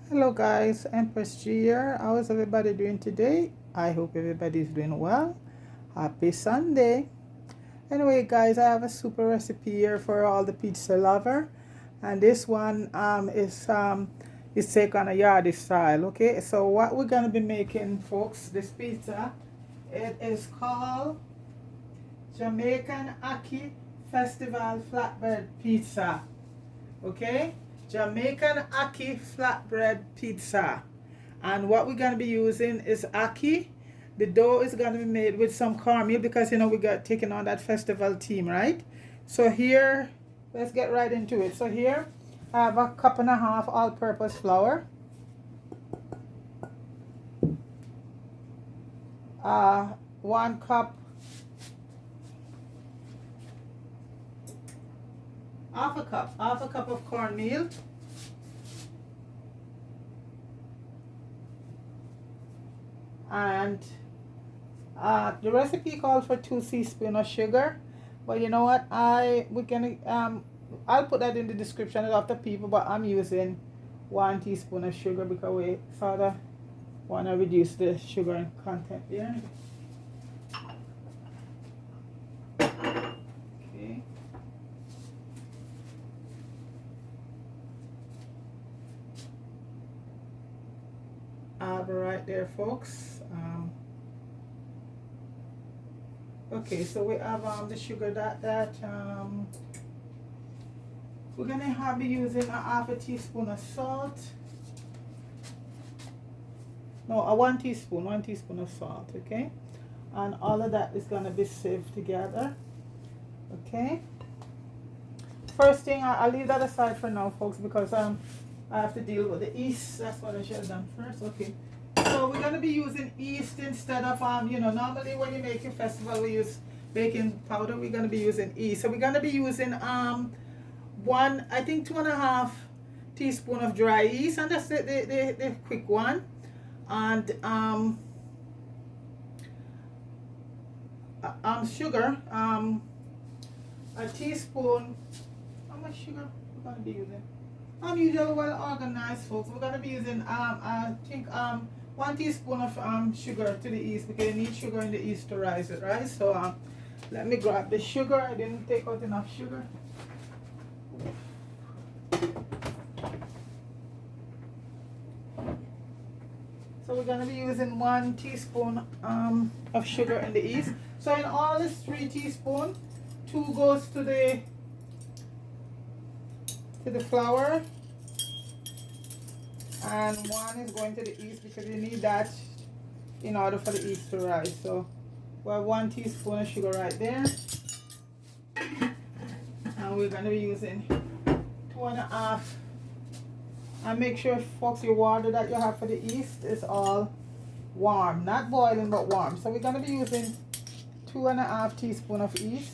Hello guys, Empress G here. How is everybody doing today? I hope everybody's doing well. Happy Sunday. Anyway guys, I have a super recipe here for all the pizza lover. And this one is take on a yardie style. Okay, so what we're gonna be making, folks, this pizza, it is called Jamaican Ackee Festival Flatbread Pizza. Okay, Jamaican Ackee Flatbread Pizza. And what we're going to be using is ackee. The dough is going to be made with some cornmeal because we got taking on that festival theme, right? So here, let's get right into it. So here I have a cup and a half all-purpose flour, 1 cup, half a cup of cornmeal, and the recipe called for 2 teaspoons of sugar, but you know what, I'll put that in the description of the people, but I'm using 1 teaspoon of sugar because we sort of want to reduce the sugar content here. Okay. I'll be right there, folks. Okay, so we have the sugar that we're gonna be using a half a teaspoon of salt. No, a 1 teaspoon of salt. Okay, and all of that is gonna be sieved together. Okay. First thing, I'll leave that aside for now, folks, because I have to deal with the yeast. That's what I should have done first. Okay. So we're gonna be using yeast instead of normally when you make your festival we use baking powder. We're gonna be using yeast. So we're gonna be using 2.5 teaspoon of dry yeast, and that's the quick one, and sugar, a teaspoon. How much sugar we're gonna be using? I'm usually well organized, folks. We're gonna be using I think 1 teaspoon of sugar to the yeast because you need sugar in the yeast to rise it, right? So let me grab the sugar. I didn't take out enough sugar. So we're gonna be using 1 teaspoon of sugar in the yeast. So in all this 3 teaspoons, 2 goes to the flour, and 1 is going to the yeast because you need that in order for the yeast to rise. So we have 1 teaspoon of sugar right there, and we're going to be using 2.5. And make sure, folks, your water that you have for the yeast is all warm, not boiling but warm. So we're going to be using 2.5 teaspoons of yeast.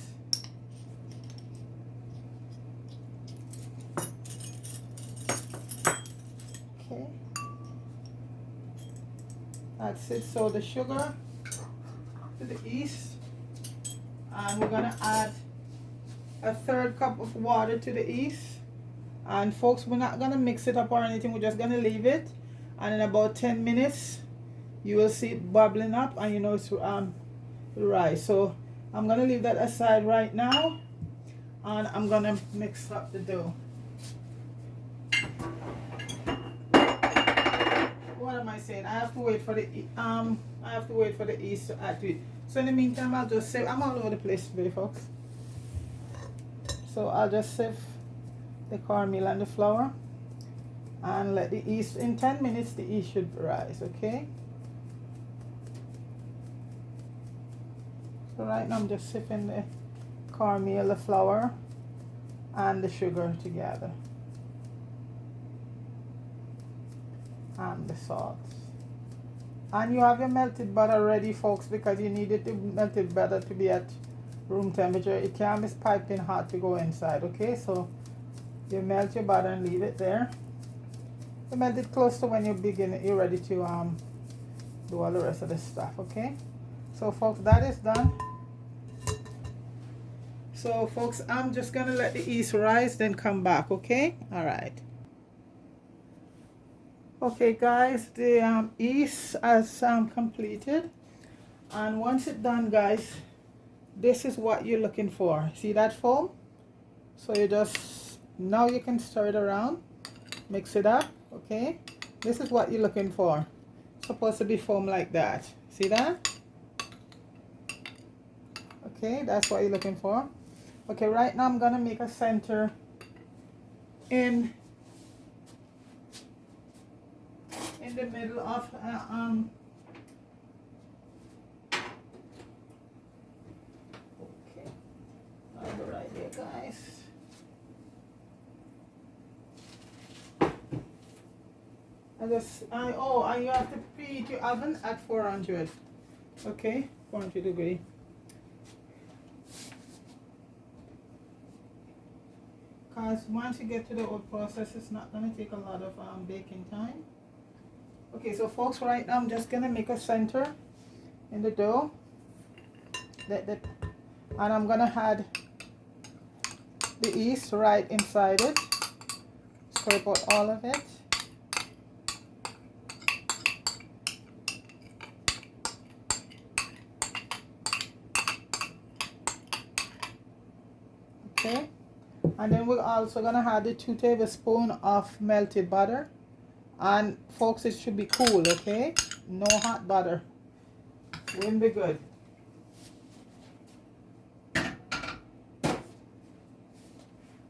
Okay, that's it. So the sugar to the yeast, and we're gonna add a 1/3 cup of water to the yeast. And folks, we're not gonna mix it up or anything. We're just gonna leave it, and in about 10 minutes you will see it bubbling up, and it's rise. So I'm gonna leave that aside right now, and I'm gonna mix up the dough. What am I saying? I have to wait for the yeast to add to it. So in the meantime, I'll just sieve. I'm all over the place today, folks. So I'll just sieve the cornmeal and the flour and let the yeast, in 10 minutes the yeast should rise. Okay, so right now I'm just sieving the cornmeal, the flour, and the sugar together, and the salt. And you have your melted butter ready, folks, because you need it, the melted butter, to be at room temperature. It can't be piping hot to go inside. Okay, so you melt your butter and leave it there. You melt it close to when you're ready to do all the rest of the stuff. Okay, so folks, that is done. So folks, I'm just gonna let the yeast rise, then come back. Okay, all right. Okay guys, the yeast has completed, and once it's done guys, this is what you're looking for. See that foam? So you just, now you can stir it around, mix it up. Okay, this is what you're looking for. It's supposed to be foam like that. See that? Okay, that's what you're looking for. Okay, right now I'm gonna make a center in the middle of okay, I'll go right there guys. And you have to preheat your oven at 400. Okay, 400 degree. Because once you get to the old process, it's not going to take a lot of baking time. Okay, so folks, right now I'm just going to make a center in the dough. And I'm going to add the yeast right inside it. Scrape out all of it. Okay. And then we're also going to add the 2 tablespoons of melted butter. And folks, it should be cool, okay? No hot butter. Wouldn't be good.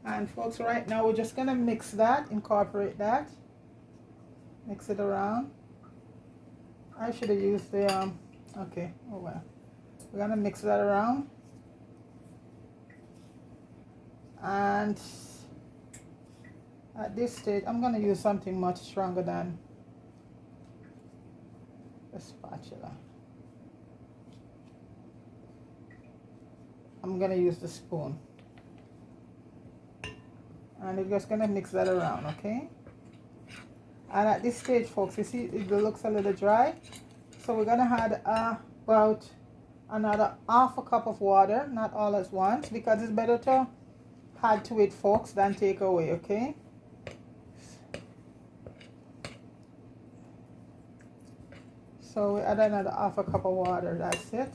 And folks, right now we're just going to mix that, incorporate that. Mix it around. I should have used the, okay, oh well. We're going to mix that around. And at this stage, I'm going to use something much stronger than a spatula. I'm going to use the spoon. And we're just going to mix that around, okay? And at this stage, folks, you see it looks a little dry. So we're going to add about another half a cup of water, not all at once, because it's better to add to it, folks, than take away, okay? So we add another half a cup of water, that's it.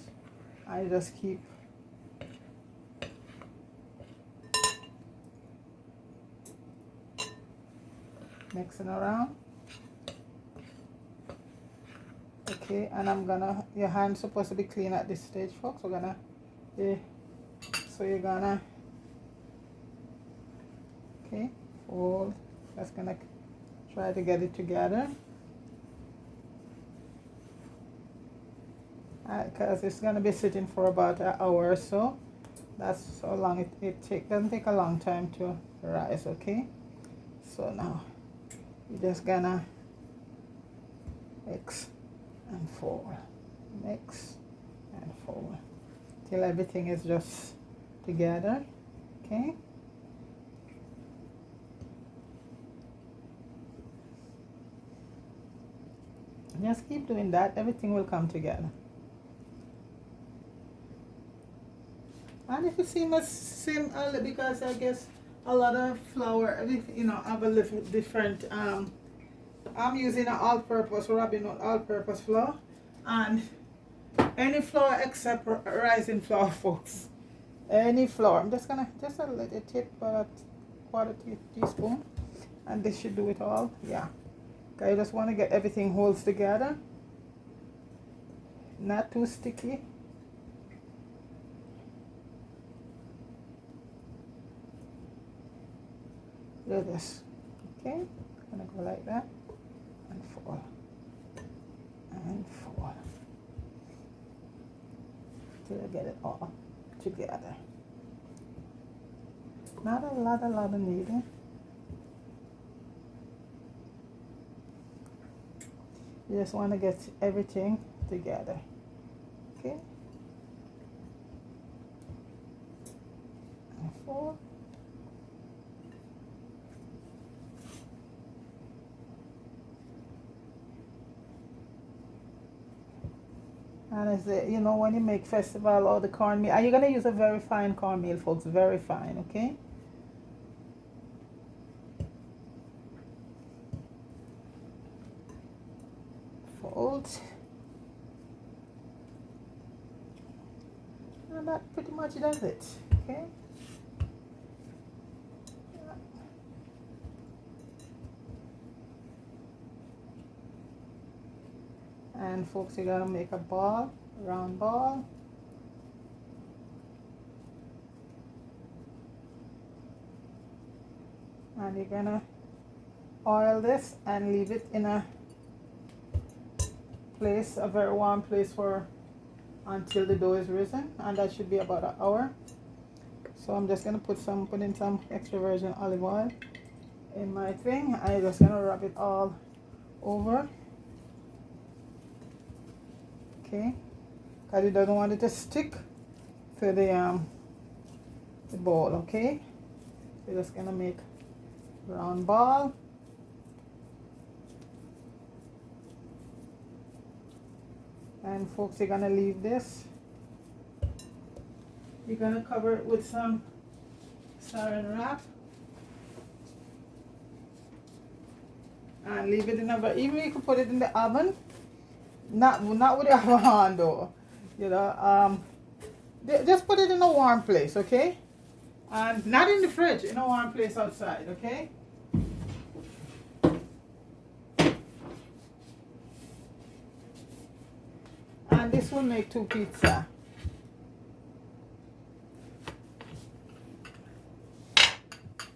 I just keep mixing around. Okay, and I'm gonna, your hand's supposed to be clean at this stage, folks. We're gonna, so you're gonna, okay, fold. That's gonna try to get it together. Because it's gonna be sitting for about an hour or so. That's how long it doesn't take a long time to rise, okay? So now you're just gonna mix and fold, mix and fold till everything is just together, okay? Just keep doing that, everything will come together. And if you see my same, because I guess a lot of flour, everything, you know, have a little different, I'm using an all-purpose, rubbing out all-purpose flour, and any flour except rising flour, folks. Any flour. I'm just gonna, just a little tip, about quarter teaspoon, and this should do it all. Yeah. Okay, I just want to get everything holds together, not too sticky. Do this, okay? I'm gonna go like that and fold and fold till I get it all together. Not a lot of kneading. You just want to get everything together, okay? And fold. And as you know, when you make festival or the cornmeal, you're gonna use a very fine cornmeal, folks, very fine, okay? fold. And that pretty much does it. Okay. And folks, you're gonna make a ball, round ball. And you're gonna oil this and leave it in a place, a very warm place, for until the dough is risen, and that should be about an hour. So I'm just gonna put in some extra virgin olive oil in my thing. I'm just gonna rub it all over. Okay, because it doesn't want it to stick to the bowl. Okay, so you're just gonna make round ball. And folks, you're gonna leave this. You're gonna cover it with some saran wrap and leave it in a, even you can put it in the oven, not with the oven on though, you know. Just put it in a warm place, okay? And not in the fridge, in a warm place outside, okay? And this will make 2 pizza.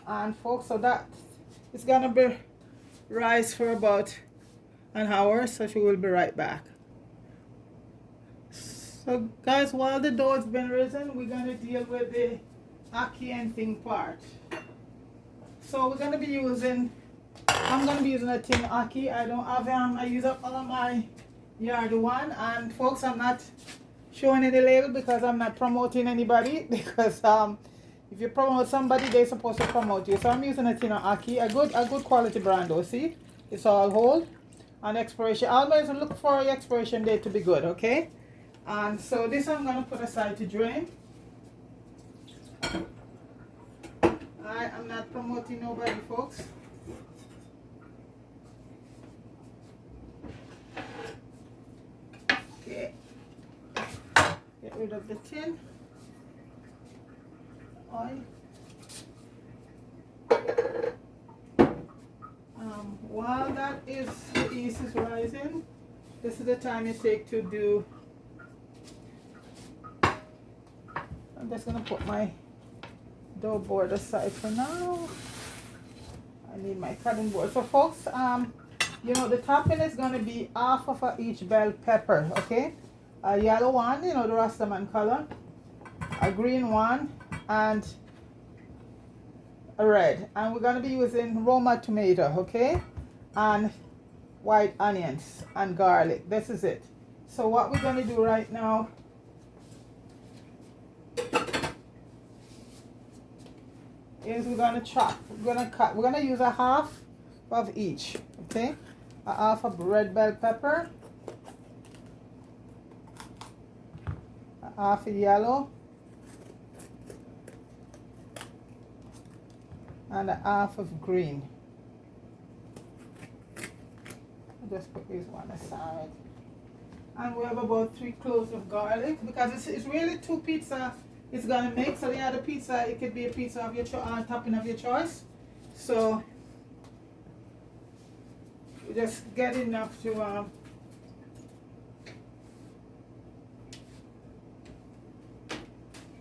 And folks, so that it's gonna be rise for about an hour, so she will be right back. So guys, while the dough has been risen, we're gonna deal with the ackee and thing part. So we're gonna be using, I'm gonna be using a tin ackee. I don't have I use up all of my yard one, and folks, I'm not showing any label because I'm not promoting anybody, because if you promote somebody, they're supposed to promote you. So I'm using a tin of Ackee, a good quality brand though. See, it's all whole. And expiration, always look for your expiration date to be good, okay? And so this I'm gonna put aside to drain. I am not promoting nobody, folks. Okay, get rid of the tin. Oil. While that is, the yeast is rising, this is the time you take to do, I'm just going to put my dough board aside for now. I need my cutting board. So folks, you know, the topping is going to be half of each bell pepper, okay? A yellow one, you know, the Rastaman color, a green one, and a red. And we're going to be using Roma tomato, okay? And white onions and garlic. This is it. So what we're going to do right now is we're going to chop. We're going to cut. We're going to use a half of each, okay? A half of red bell pepper, a half of yellow, and a half of green. I'll just put this one aside. And we have about 3 cloves of garlic, because it's really 2 pizza it's gonna make. So the other pizza, it could be a pizza of your topping of your choice. So you just get enough to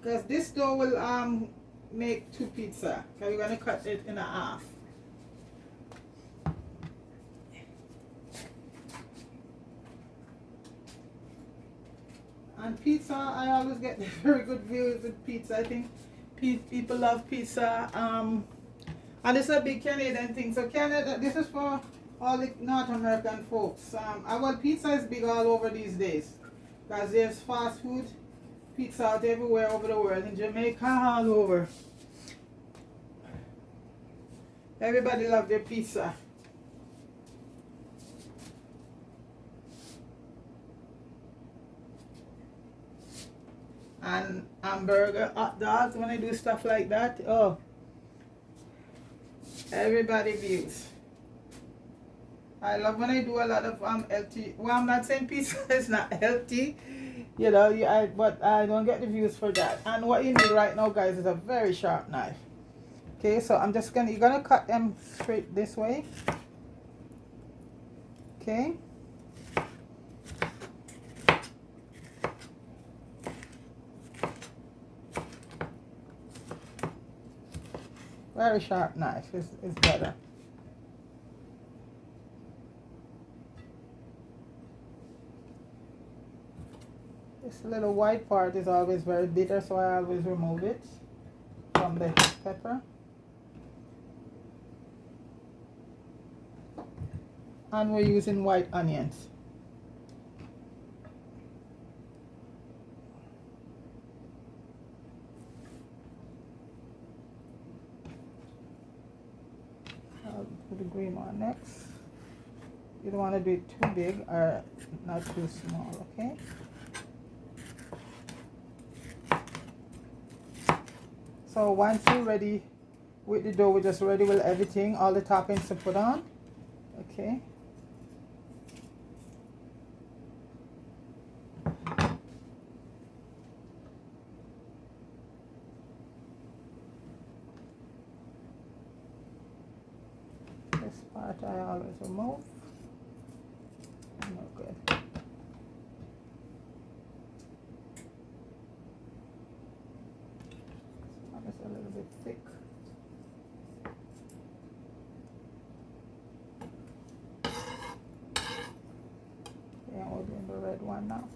because this dough will make 2 pizza. Okay, we're gonna cut it in half. And pizza, I always get very good views with pizza. I think people love pizza. And it's a big Canadian thing. So Canada, this is for all the North American folks. Well, pizza is big all over these days, because there's fast food pizza out everywhere over the world. In Jamaica, all over. Everybody loves their pizza. And hamburger, hot dogs, when I do stuff like that, oh, everybody views. I love when I do a lot of healthy. Well, I'm not saying pizza is not healthy, you know. But I don't get the views for that. And what you need right now, guys, is a very sharp knife. Okay, so I'm just you're gonna cut them straight this way. Okay. Very sharp knife is better. This little white part is always very bitter, so I always remove it from the pepper. And we're using white onions. I'll put the green one next. You don't want to do it too big or not too small, okay? So once you're ready with the dough, we're just ready with everything, all the toppings to put on, okay? This part I always remove. No good. This one is a little bit thick. Yeah, we're doing the red one now.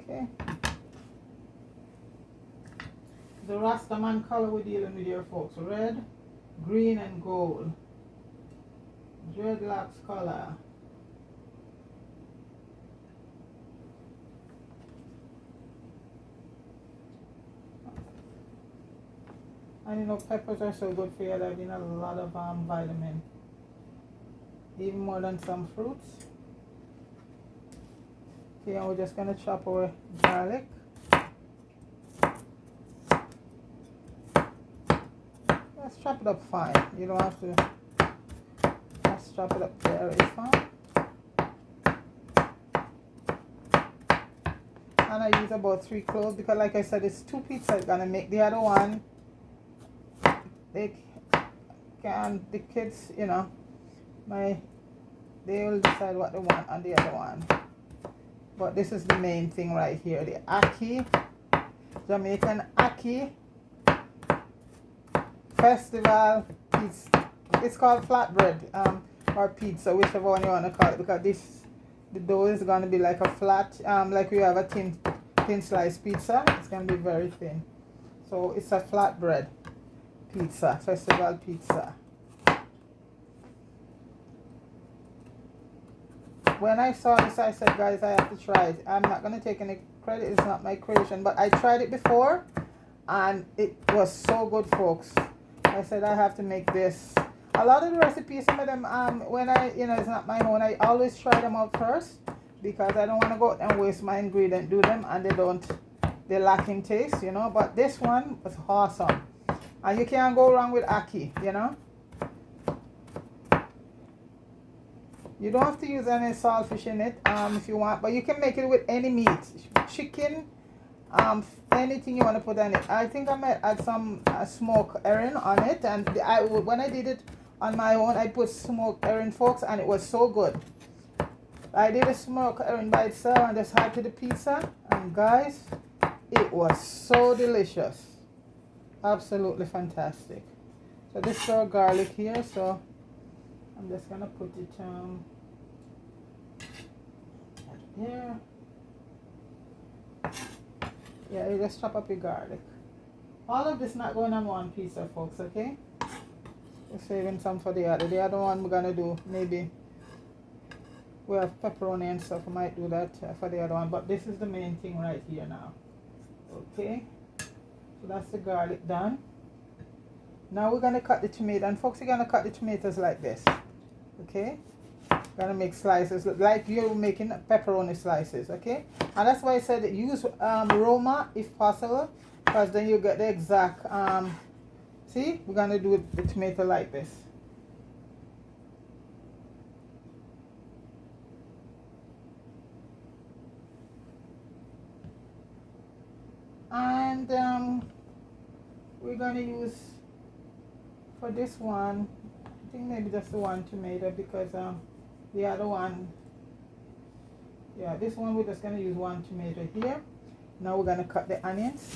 Okay. The Rastaman color we're dealing with here, folks. Red, green, and gold. Dreadlocks color. And you know, peppers are so good for you. They've been a lot of vitamin, even more than some fruits. Okay, and we're just gonna chop our garlic. Let's chop it up fine. You don't have to. Let's chop it up very fine. And I use about 3 cloves because, like I said, it's 2 pizzas gonna make. The other one, they can, the kids, you know, they will decide what they want on the other one. But this is the main thing right here, the Ackee, Jamaican Ackee Festival pizza. It's called flatbread or pizza, whichever one you want to call it, because the dough is going to be like a flat, like we have a thin slice pizza. It's going to be very thin. So it's a flatbread pizza, festival pizza. When I saw this, I said, guys, I have to try it. I'm not going to take any credit. It's not my creation. But I tried it before, and it was so good, folks. I said, I have to make this. A lot of the recipes, some of them, when I, you know, it's not my own, I always try them out first, because I don't want to go out and waste my ingredient, do them, and they're lacking taste, you know. But this one was awesome. And you can't go wrong with Ackee, you know. You don't have to use any saltfish in it if you want, but you can make it with any meat, chicken, anything you want to put on it. I think I might add some smoked herring on it, and when I did it on my own, I put smoked herring, folks, and it was so good. I did a smoked herring by itself and just add to the pizza, and guys, it was so delicious. Absolutely fantastic. So this is our garlic here, so I'm just gonna put it there. Yeah, you just chop up your garlic. All of this not going on one pizza, folks, okay? We're saving some for the other. The other one we're gonna do, maybe we have pepperoni and stuff. We might do that for the other one, but this is the main thing right here now. Okay, so that's the garlic done. Now we're gonna cut the tomato, and folks, you're gonna cut the tomatoes like this. Okay, Gonna make slices like you're making pepperoni slices, okay? And that's why I said use roma if possible, because then you get the exact see, we're gonna do the tomato like this. And we're gonna use for this one, I think maybe just the one tomato, because the other one, yeah, this one we're just gonna use one tomato here. Now we're gonna cut the onions.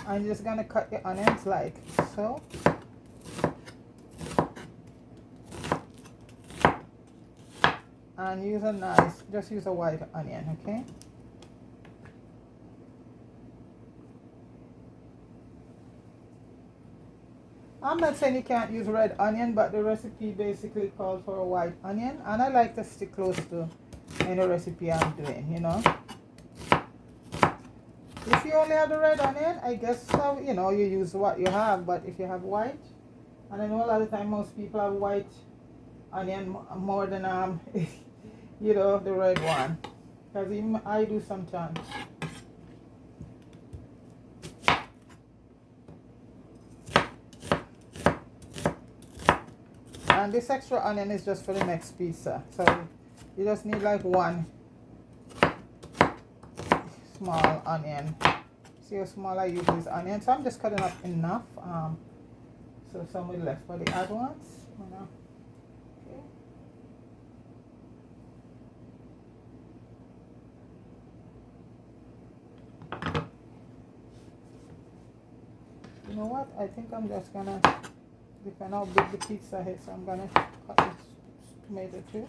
I'm just gonna cut the onions like so. And use a nice, just use a white onion, okay? I'm not saying you can't use red onion, but the recipe basically calls for a white onion, and I like to stick close to any recipe I'm doing, you know. If you only have the red onion, I guess you know, you use what you have. But if you have white, and I know a lot of time most people have white onion more than you know, the red one, because even I do sometimes. And this extra onion is just for the next pizza, so you just need like one small onion. See how small I use this onion, so I'm just cutting up enough so some will left for the other ones, you know. Okay. You know what, I think I'm just gonna, depending how big the pizza is, so I'm gonna cut this tomato too.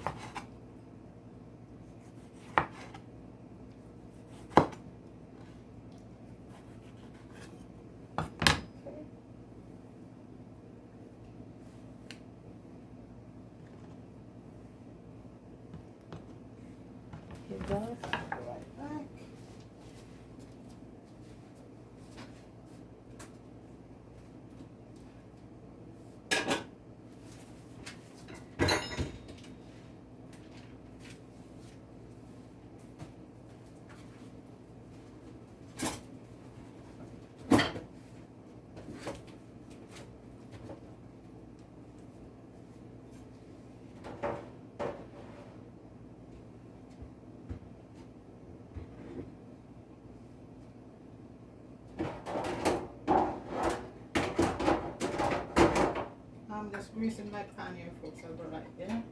Okay, guys, I'll be right back. I'm just greasing my pan here, folks. I'll be right there.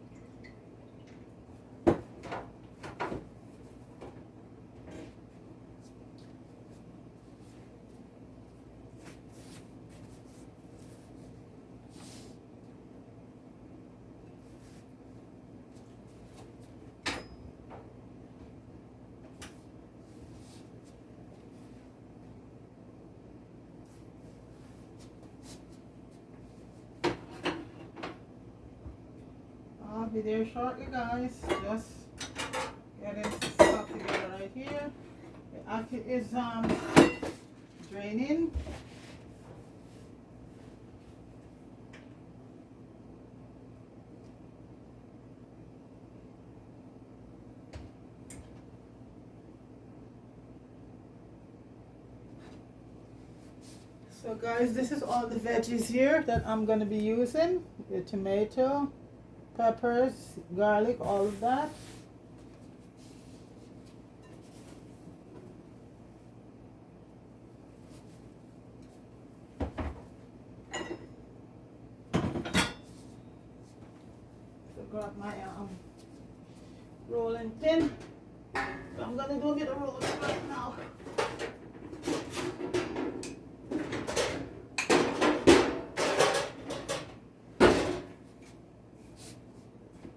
I'll be there shortly, guys. Just getting stuff together right here. The Ackee is draining. So guys, this is all the veggies here that I'm gonna be using. The tomato, peppers, garlic, all of that. So grab my rolling pin. I'm gonna go get a roller right now.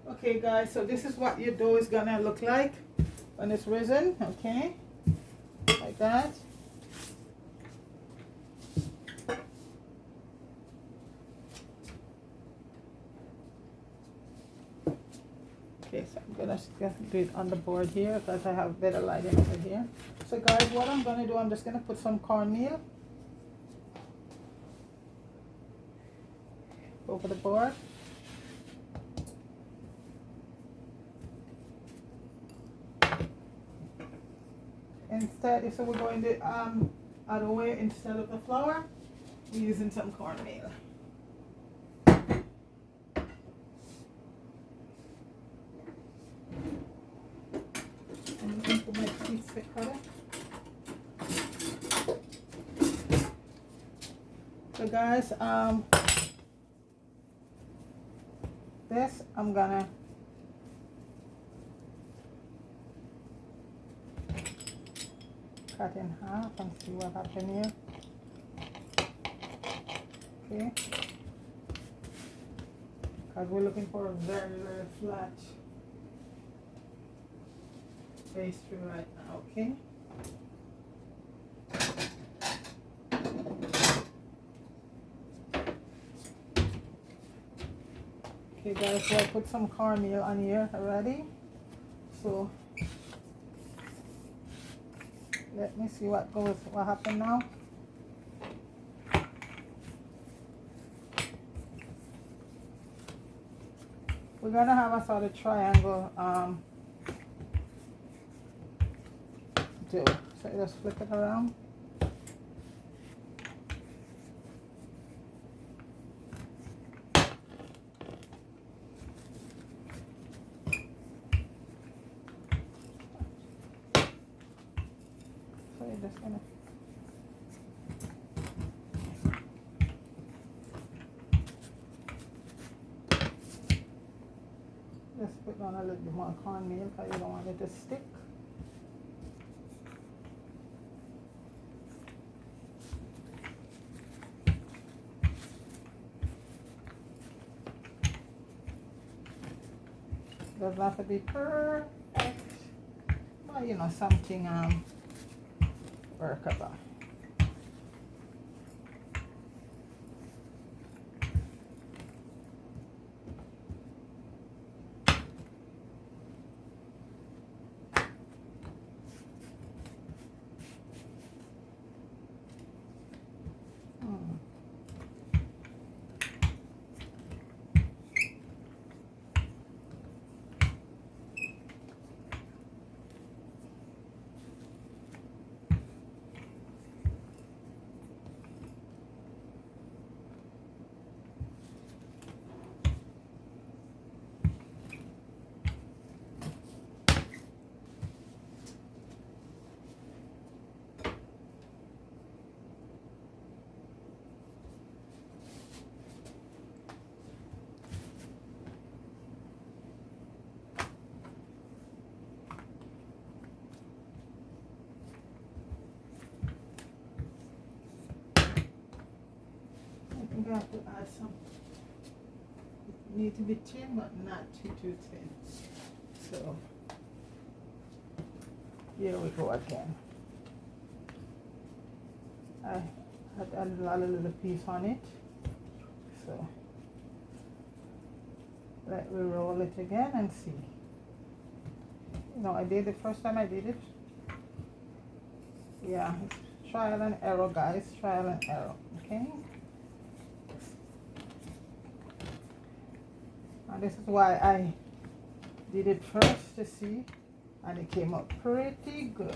Okay guys, so this is what your dough is gonna look like when it's risen, okay? Like that. Okay, so I'm gonna just do it on the board here because I have better lighting over here. So guys, what I'm gonna do, I'm just gonna put some cornmeal over the board. instead, so we're going the other way. Instead of the flour, we're using some cornmeal. I'm looking for my pizza cutter. So guys, this I'm gonna cut in half and see what happened here. Okay, because we're looking for a very, very flat pastry right now. Okay. Okay guys, so I put some cornmeal on here already. So let me see what happened now. We're gonna have a sort of triangle dough. So just flip it around. So you're just gonna just put on a little bit more cornmeal because you don't want it to stick. Doesn't have to be perfect, but you know, something workable. I have to add some. It needs to be thin, but not too thin. So here we go again. I had added a little piece on it. So let me roll it again and see. You know, I did it first time I did it. Yeah, it's trial and error, guys. Trial and error. Okay. And this is why I did it first to see, and it came out pretty good.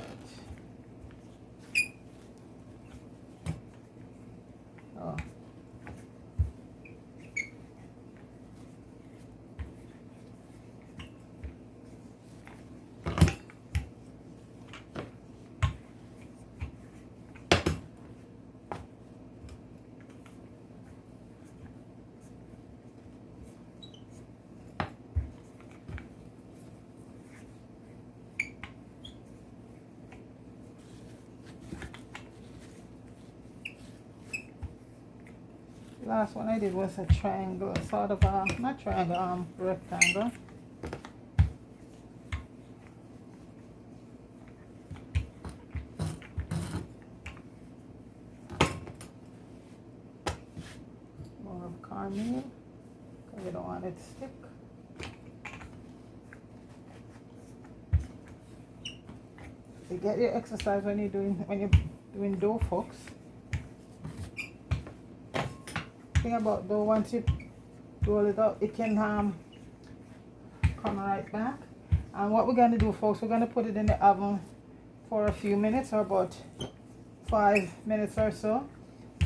Oh. Last one I did was a triangle, sort of a, not triangle, rectangle. More of cornmeal, because you don't want it to stick. You get your exercise when you're doing dough, folks. Thing about dough, once you roll it out, it can come right back. And what we're going to do, folks, we're going to put it in the oven for a few minutes, or about 5 minutes or so,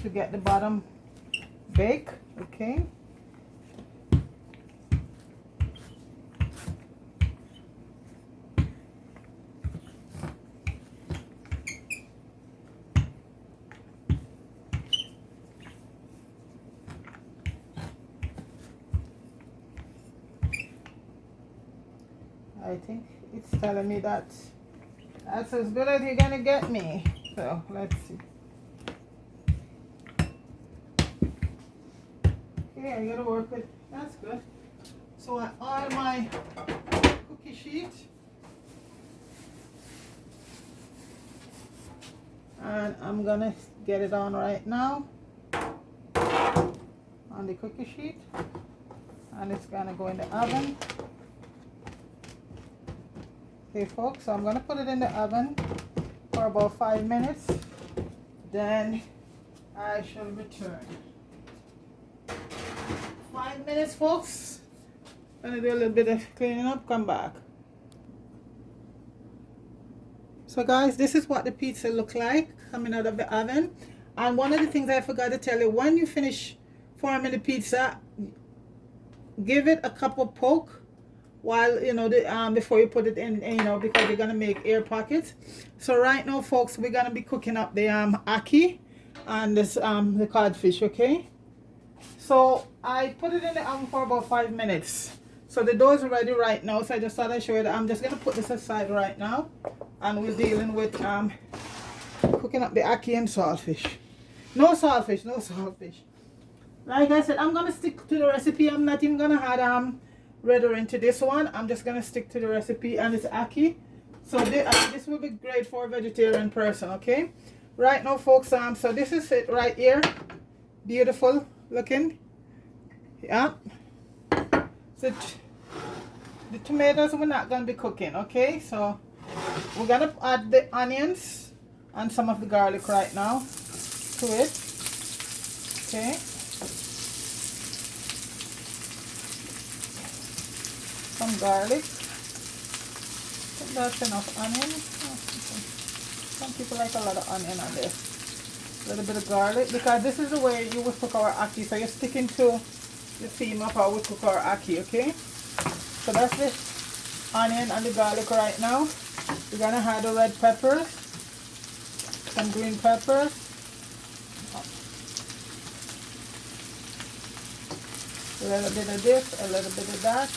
to get the bottom baked. Okay. I think it's telling me that that's as good as you're gonna get me. So let's see. Okay, I gotta work with, that's good. So I oil my cookie sheet, and I'm gonna get it on right now on the cookie sheet, and it's gonna go in the oven. Okay folks, so I'm going to put it in the oven for about 5 minutes, then I shall return. 5 minutes folks, going to do a little bit of cleaning up, come back. So guys, this is what the pizza look like coming out of the oven. And one of the things I forgot to tell you, when you finish forming the pizza, give it a couple poke while, you know, before you put it in, you know, because you're gonna make air pockets. So right now folks, we're gonna be cooking up the ackee and this the codfish. Okay, so I put it in the oven for about 5 minutes, so the dough is ready right now. So I just thought I'd show you that. I'm just gonna put this aside right now, and we're dealing with cooking up the ackee and saltfish. No saltfish, no saltfish. Like I said, I'm gonna stick to the recipe. I'm not even gonna add redder into this one. I'm just gonna stick to the recipe, and it's ackee. So this will be great for a vegetarian person. Okay, right now folks, so this is it right here, beautiful looking. Yeah, so the tomatoes we're not gonna be cooking. Okay, so we're gonna add the onions and some of the garlic right now to it. Okay, some garlic. I think that's enough onion. Some people like a lot of onion on this. A little bit of garlic, because this is the way you will cook our ackee. So you're sticking to the theme of how we cook our ackee. Okay, so that's the onion and the garlic right now. We're gonna add the red peppers, some green peppers, a little bit of this, a little bit of that.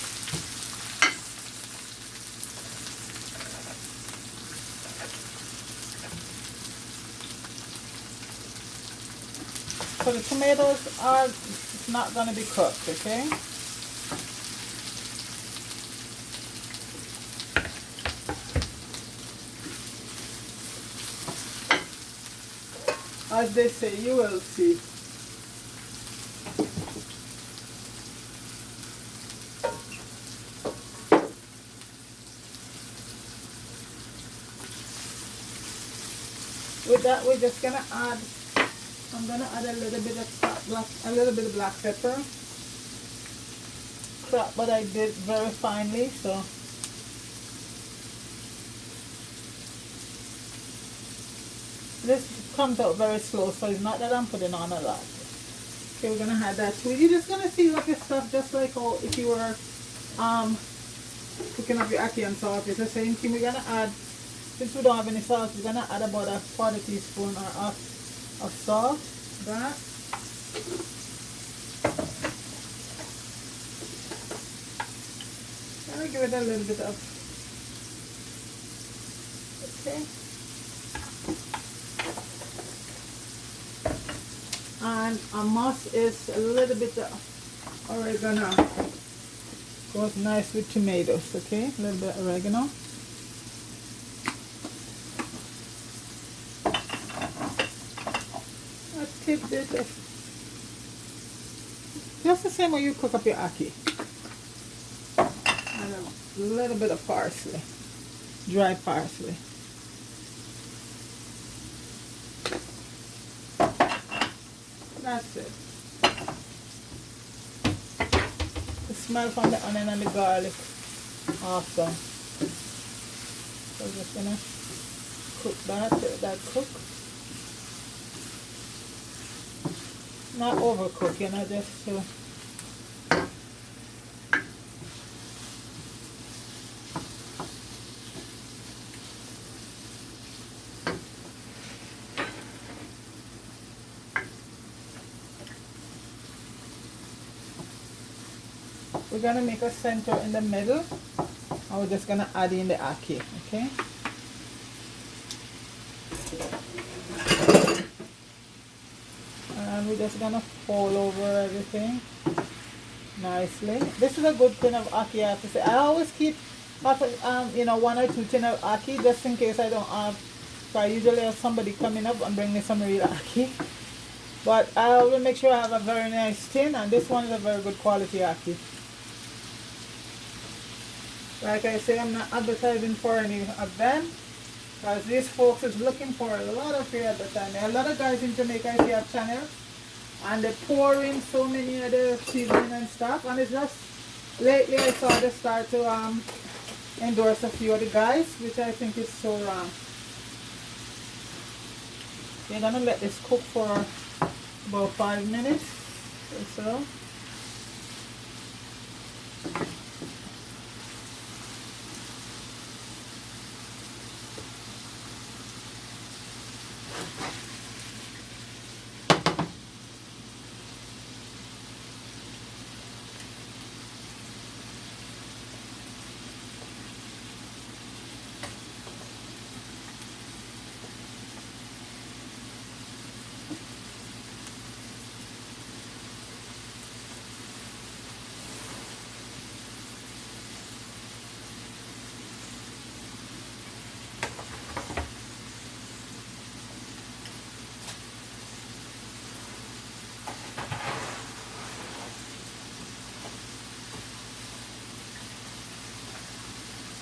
So the tomatoes are not going to be cooked, okay? As they say, you will see. With that, we're just gonna add. I'm gonna add a little bit of black pepper. Crap, but I did very finely, so. This comes out very slow, so it's not that I'm putting on a lot. Okay, we're gonna add that too. You're just gonna season up your stuff just like how if you were cooking up your ackee and salt. It's the same thing. We're gonna add, since we don't have any salt, we're gonna add about a 1/4 teaspoon of salt. That. Let me give it a little bit of, okay. And a must is a little bit of oregano. Goes nice with tomatoes, okay? A little bit of oregano. A tidbit of, just the same way you cook up your ackee. And a little bit of parsley, dry parsley. That's it. The smell from the onion and the garlic, awesome. So I'm just gonna cook that, let that cook. Not overcook, you know, just to we're gonna make a center in the middle, and we're just gonna add in the ackee, okay? And we're just gonna fold over everything nicely. This is a good tin of ackee, I have to say. I always keep you know, 1 or 2 tin of ackee just in case I don't have. So I usually have somebody coming up and bring me some real ackee. But I will make sure I have a very nice tin, and this one is a very good quality ackee. Like I say, I'm not advertising for any of them, because these folks is looking for a lot of free advertising. A lot of guys in Jamaica, I see have channels, and they pour in so many of the seasoning and stuff, and it's just, lately I saw they start to endorse a few of the guys, which I think is so wrong. You're gonna let this cook for about 5 minutes or so.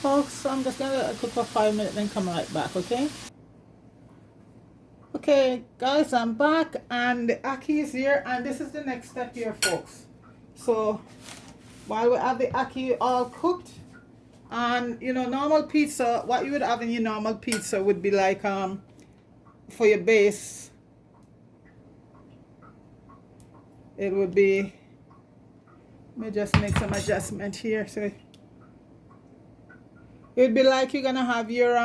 Folks, I'm just gonna cook for 5 minutes and come right back, okay? Okay, guys, I'm back, and the ackee is here, and this is the next step here, folks. So while we have the ackee all cooked, and you know, normal pizza, what you would have in your normal pizza would be like for your base, it would be, let me just make some adjustment here. So it would be like you're gonna have your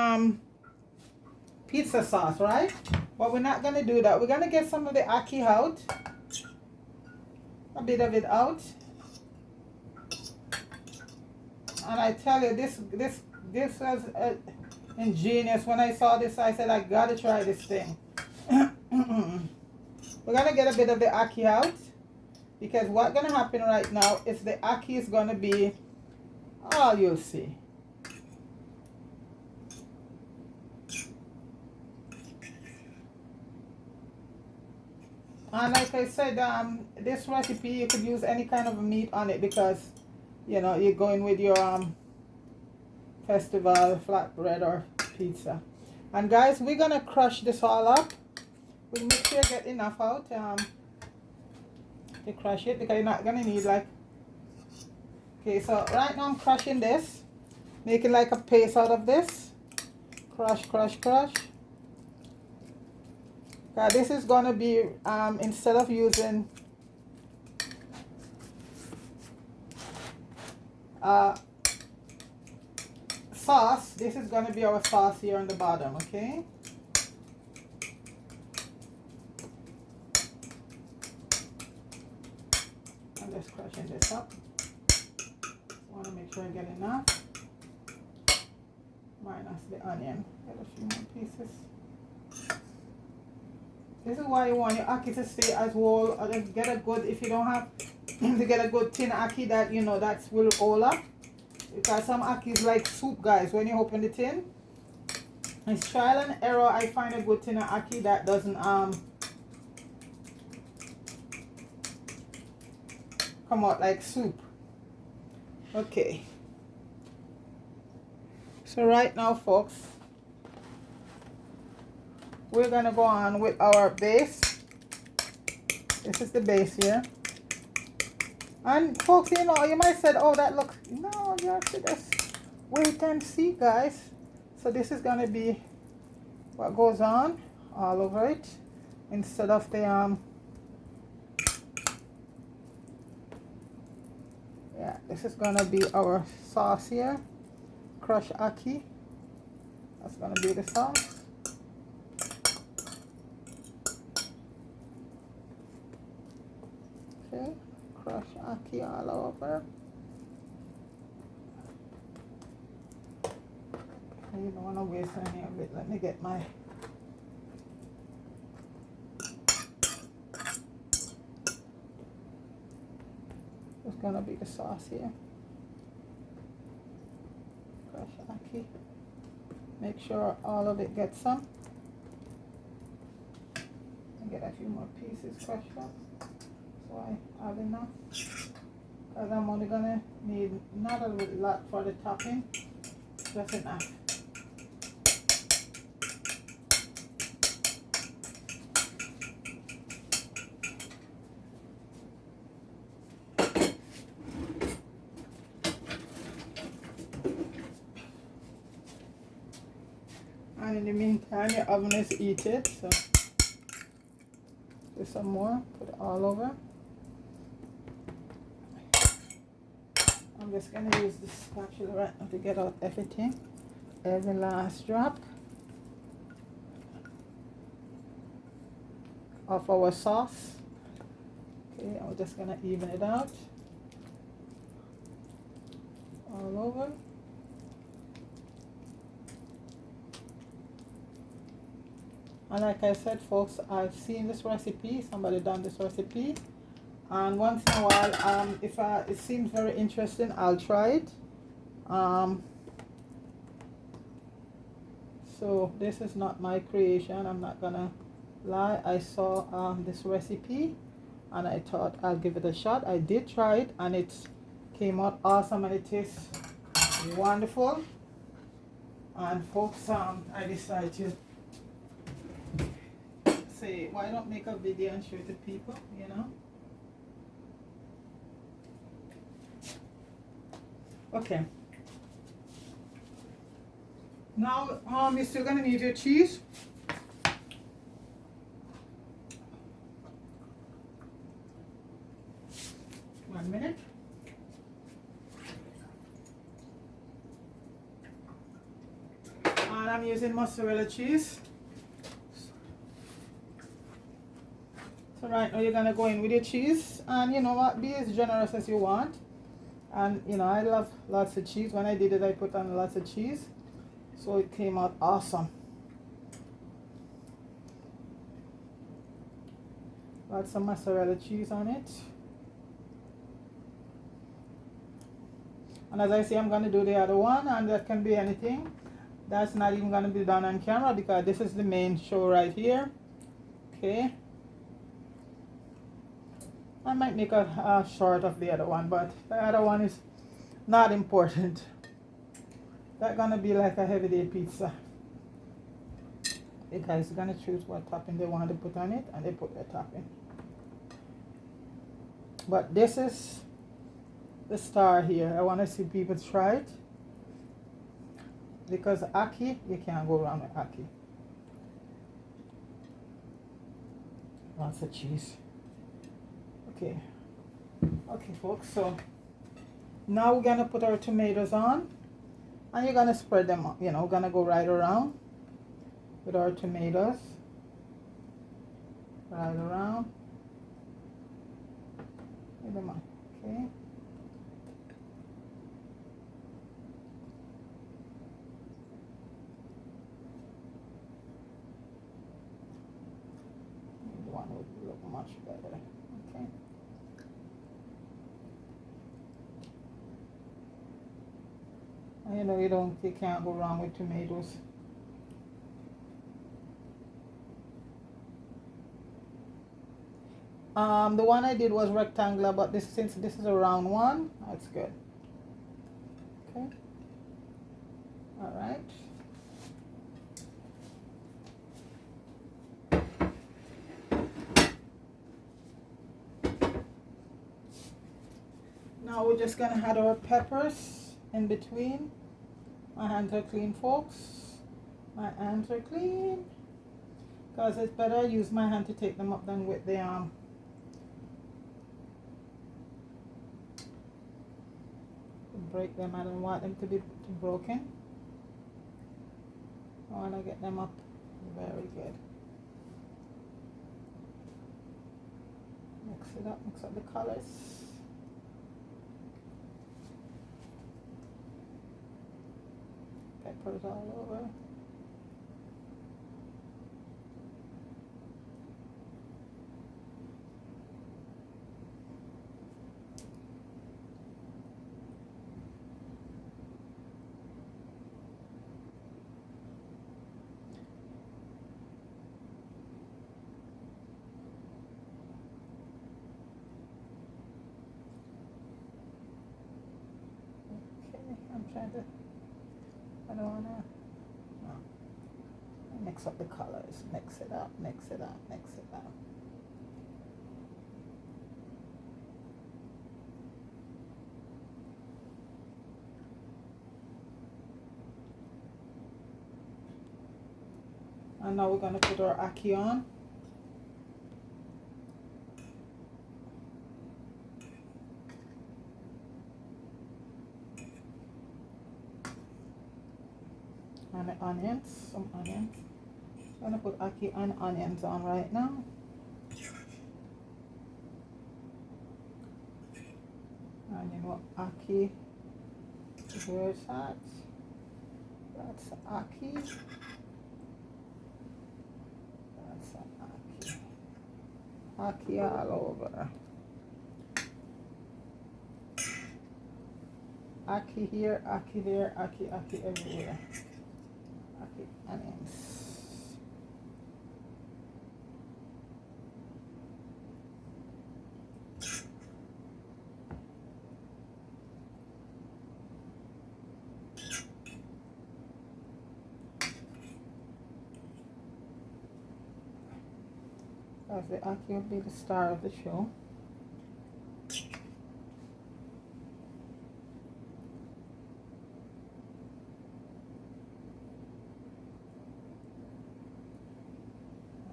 pizza sauce, right? But we're not gonna do that. We're gonna get some of the ackee out, a bit of it out, and I tell you, this was ingenious. When I saw this, I said I gotta try this thing. We're gonna get a bit of the ackee out, because what's gonna happen right now is the ackee is gonna be, oh, you'll see. And like I said, this recipe, you could use any kind of meat on it, because you know you're going with your festival flatbread or pizza. And guys, we're gonna crush this all up. We make sure you get enough out to crush it, because you're not gonna need like, okay, so right now I'm crushing this, making like a paste out of this. Crush, crush, crush. This is going to be, instead of using sauce, this is going to be our sauce here on the bottom, okay? I'm just crushing this up. I want to make sure I get enough. Minus the onion. Get a few more pieces. This is why you want your ackee to stay as whole, or just get a good, if you don't have to get a good tin ackee that, you know, that will roll up. Because some ackee is like soup, guys, when you open the tin. It's trial and error. I find a good tin of ackee that doesn't come out like soup. Okay. So right now, folks, we're gonna go on with our base. This is the base here. And folks, you know, you might say, oh, that looks, no, you have to just wait and see, guys. So this is gonna be what goes on all over it instead of the yeah, this is gonna be our sauce here. Crushed ackee. That's gonna be the sauce. Okay, crushed ackee all over. You don't want to waste any of it. Let me get my it's gonna be the sauce here. Crushed ackee. Make sure all of it gets some. And get a few more pieces crushed up. So I have enough. Because I'm only gonna need not a lot for the topping. Just enough. And in the meantime, your oven is heated, so do some more, put it all over. I'm just going to use the spatula right now to get out everything, every last drop of our sauce. Okay, I'm just going to even it out all over. And like I said, folks, I've seen this recipe, somebody done this recipe, and once in a while, if it seems very interesting, I'll try it. So this is not my creation, I'm not gonna lie. I saw this recipe and I thought I'll give it a shot. I did try it and it came out awesome and it tastes wonderful. And folks, I decided to say, why not make a video and show it to people, you know? Okay. Now, you're still gonna need your cheese. One minute. And I'm using mozzarella cheese. So right now you're gonna go in with your cheese, and you know what, be as generous as you want. And you know, I love lots of cheese. When I did it, I put on lots of cheese, so it came out awesome. Lots of mozzarella cheese on it. And as I say, I'm gonna do the other one, and that can be anything. That's not even gonna be done on camera because this is the main show right here. Okay. I might make a short of the other one, but the other one is not important. That's gonna be like a heavy day pizza. The guys are gonna choose what topping they want to put on it, and they put their topping. But this is the star here. I want to see people try it, because ackee, you can't go wrong with ackee. Lots of cheese. Okay folks, so now we're gonna put our tomatoes on, and you're gonna spread them up, you know, we're gonna go right around with our tomatoes, right around with them on. Okay, the one would look much better. Okay. You know, you can't go wrong with tomatoes. The one I did was rectangular, but since this is a round one, that's good. Okay. All right. Now we're just gonna add our peppers in between. My hands are clean, folks. My hands are clean because it's better I use my hand to take them up than with the break them. I don't want them to be too broken. I want to get them up very good. Mix it up, mix up the colors. Peppers all over. I'm trying to, I don't want to, no. Mix up the colors, mix it up, mix it up, mix it up. And now we're going to put our ackee on. And the onions, some onions. I'm going to put ackee and onions on right now. And you know, ackee, where it's at. That's ackee. That's ackee. Ackee all over. Ackee here, ackee there, ackee everywhere. Ackee onions. As the ackee will be the star of the show.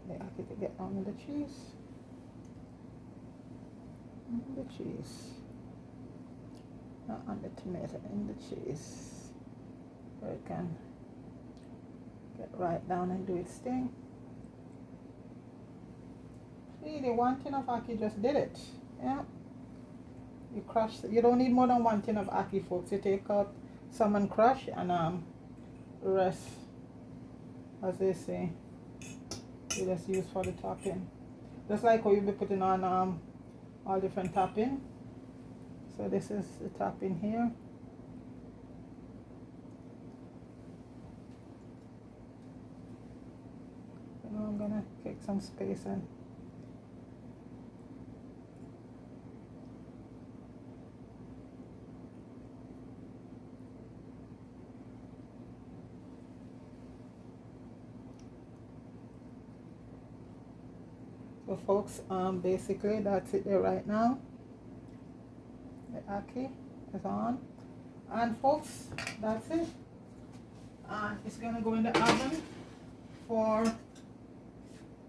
The ackee to get on with the cheese. And the cheese. Not on the tomato, in the cheese. So it can get right down and do its thing. See, the one tin of ackee just did it. Yeah. You crush, you don't need more than one tin of ackee, folks. You take out some and crush, and the rest, as they say, you just use for the topping. Just like how you'll be putting on all different topping. So this is the topping here. So now I'm gonna take some space and so folks, basically that's it there right now. The ackee is on, and folks, that's it. And it's gonna go in the oven for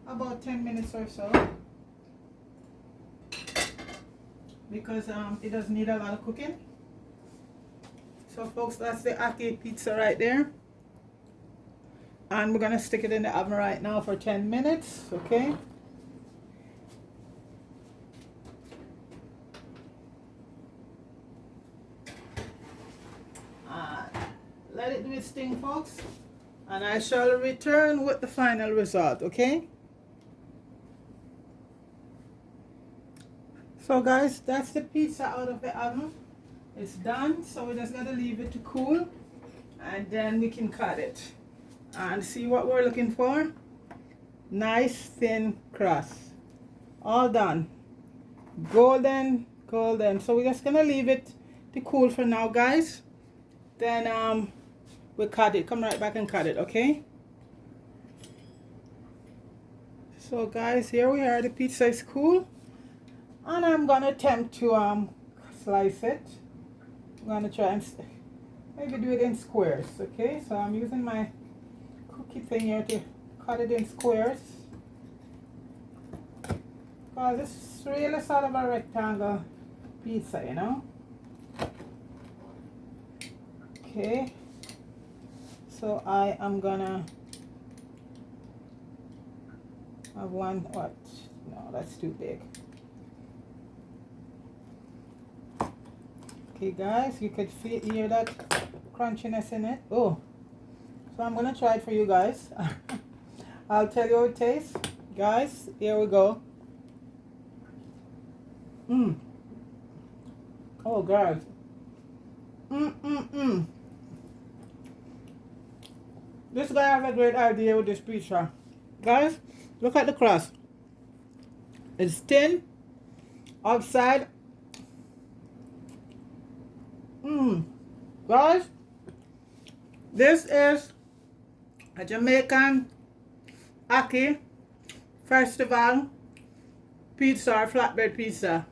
about 10 minutes or so, because it doesn't need a lot of cooking. So folks, that's the ackee pizza right there, and we're gonna stick it in the oven right now for 10 minutes. Okay. Let it do its thing, folks, and I shall return with the final result. Okay. So guys, that's the pizza out of the oven. It's done, so we're just gonna leave it to cool, and then we can cut it and see what we're looking for. Nice thin crust, all done, golden. So we're just gonna leave it to cool for now, guys. Then we cut it. Come right back and cut it. Okay. So guys, here we are. The pizza is cool, and I'm gonna attempt to slice it. I'm gonna try and maybe do it in squares. Okay, so I'm using my cookie thing here to cut it in squares. Because it's really sort of a rectangle pizza, you know. Okay. So I am gonna have one, what? No, that's too big. Okay guys, you could hear that crunchiness in it. Oh, so I'm gonna try it for you guys. I'll tell you how it tastes. Guys, here we go. Oh guys. This guy has a great idea with this pizza. Guys, look at the crust. It's thin outside. Guys, this is a Jamaican Ackee festival pizza or flatbread pizza.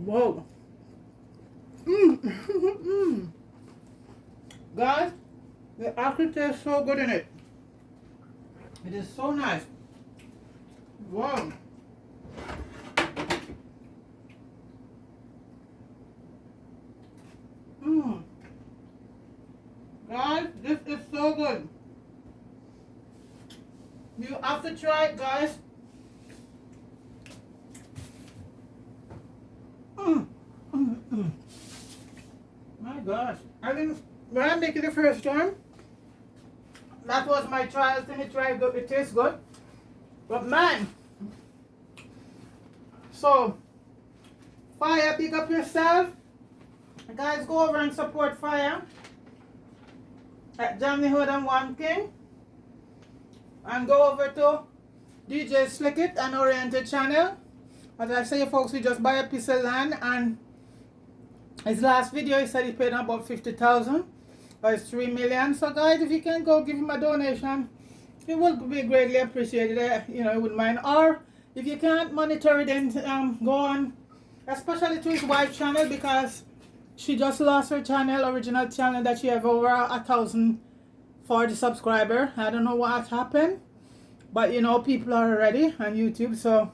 Whoa. Guys, the Ackee tastes so good in it. It is so nice. Wow. Guys, this is so good. You have to try it, guys. My gosh. I think when I make it the first time, that was my trial thing. It tastes good. But man, so Fire, pick up yourself. Guys, go over and support Fire at Jam the Hood and One King. And go over to DJ Slick It and Oriented Channel. As I say, folks, we just buy a piece of land, and his last video he said he paid about 50,000, or it's 3 million. So guys, if you can go give him a donation, it will be greatly appreciated. You know, I wouldn't mind. Or if you can't monitor it, then go on, especially to his wife's channel, because she just lost her channel, original channel that she have over 1,040 subscriber. I don't know what happened, but you know, people are ready on YouTube, so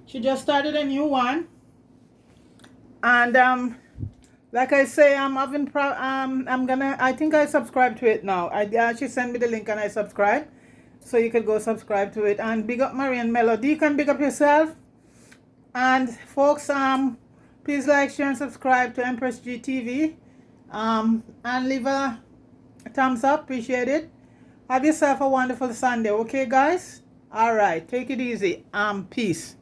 she just started a new one. And like I say, I'm having I think I subscribe to it now. She sent me the link and I subscribe, so you could go subscribe to it. And big up Marian Melody. You can big up yourself. And folks, please like, share, and subscribe to Empress G TV. And leave a thumbs up. Appreciate it. Have yourself a wonderful Sunday. Okay, guys? All right. Take it easy. Peace.